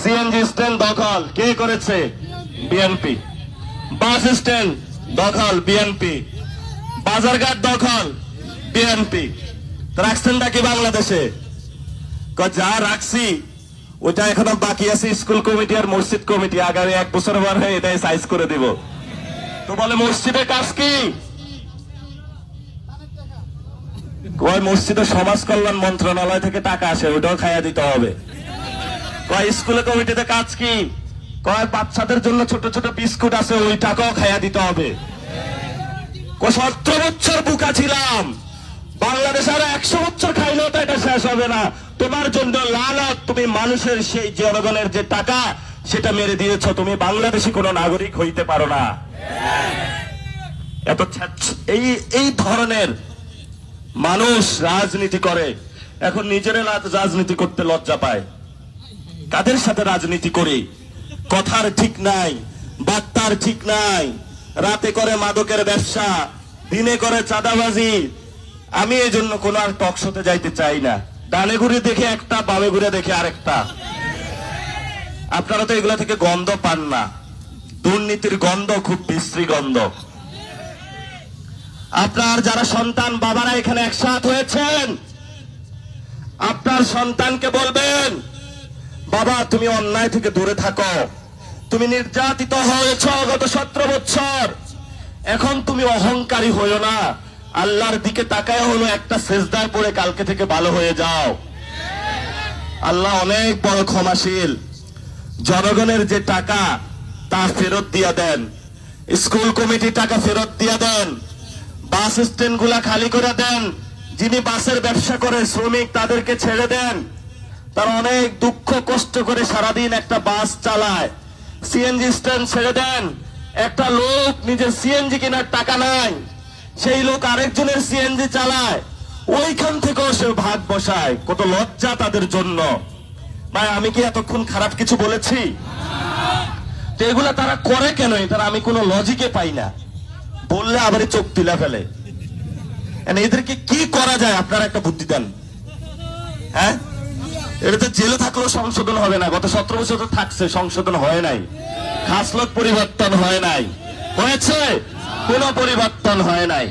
CNG stand দখল কে করেছে? BNP. Bus stand দখল বিএনপি। বাজারঘাট দখল বিএনপি। রাখছেনটা কি বাংলাদেশে? যা রাখছি ওটা এখনো বাকি আছে স্কুল কমিটি আর মসজিদ কমিটি, আগামী 1 বছর পর হয়ে এটাই সাইজ করে দিব। তো বলে মসজিদের কাজ কি? কয় মসজিদে সমাজ কল্যাণ মন্ত্রণালয় থেকে টাকা আসে, ওটাও খাইয়া দিতে হবে। কয় স্কুল কমিটিতে কাজ কি? কয় বাচ্চাদের জন্য ছোট ছোট বিস্কুট আছে, ওই টাকাও খাইয়া দিতে হবে। 17 বছর বুকা ছিলাম, বাংলাদেশ আর 100 বছর খাইলেও তো এটা শেষ হবে না। তোমার জন্য লালত, তুমি মানুষের সেই জনগণের যে টাকা সেটা মেরে দিয়েছ, তুমি বাংলাদেশি কোন নাগরিক হইতে পারো না। এত এই ধরনের মানুষ রাজনীতি করে, এখন নিজের রাজনীতি করতে লজ্জা পায়। কাদের সাথে রাজনীতি করি? কথার ঠিক নাই, বার্তার ঠিক নাই। রাতে করে মাদকের ব্যবসা, দিনে করে চাঁদাবাজি। আমি এই জন্য কোন আর টক শোতে যাইতে চাই না। ডানে ঘুরে দেখে একটা, বামে ঘুরে দেখে আরেকটা। আপনারা তো এগুলা থেকে গন্ধ পান না, দুর্নীতির গন্ধ খুব বিশ্রী গন্ধ। আপনার যারা সন্তান বাবারা এখানে একসাথ হয়েছেন, আপনার সন্তানকে বলবেন, বাবা তুমি অন্যায় থেকে দূরে থাকো, তুমি নির্যাতিত হয়েছ গত 17 বছর, এখন তুমি অহংকারী হইও না, আল্লাহর দিকে তাকায় হলো একটা সেজদায় পড়ে কালকে থেকে ভালো হয়ে যাও। আল্লাহ অনেক বড় ক্ষমাশীল। জনগণের যে টাকা তা ফেরত দিয়া দেন, স্কুল কমিটি টাকা ফেরত দিয়া দেন, বাস স্ট্যান্ড গুলা খালি করে দেন। যিনি বাসের ব্যবসা করে শ্রমিক তাদেরকে ছেড়ে দেন, তারা অনেক দুঃখ কষ্ট করে সারাদিন একটা বাস চালায়। সিএনজি স্ট্যান্ড ছেড়ে দেন, একটা লোক নিজের সিএনজি কেনার টাকা নাই, সেই লোক আরেকজনের সিএনজি চালায়, ওইখান থেকেও সে ভাগ বসায়। কত লজ্জা তাদের জন্য। ভাই আমি কি এতক্ষণ খারাপ কিছু বলেছি? তো এগুলা তারা করে কেন? তারা আমি কোনো লজিকে পাই না। বললে আবার চোখ তুলে ফেলে। এদেরকে কি করা যায় আপনারা একটা বুদ্ধি দেন। হ্যাঁ, এটা তো জেলে থাকলেও সংশোধন হবে না। গত 17 বছর তো থাকছে, সংশোধন হয় নাই, খাসলত পরিবর্তন হয় নাই, হয়েছে কোনো পরিবর্তন হয় নাই।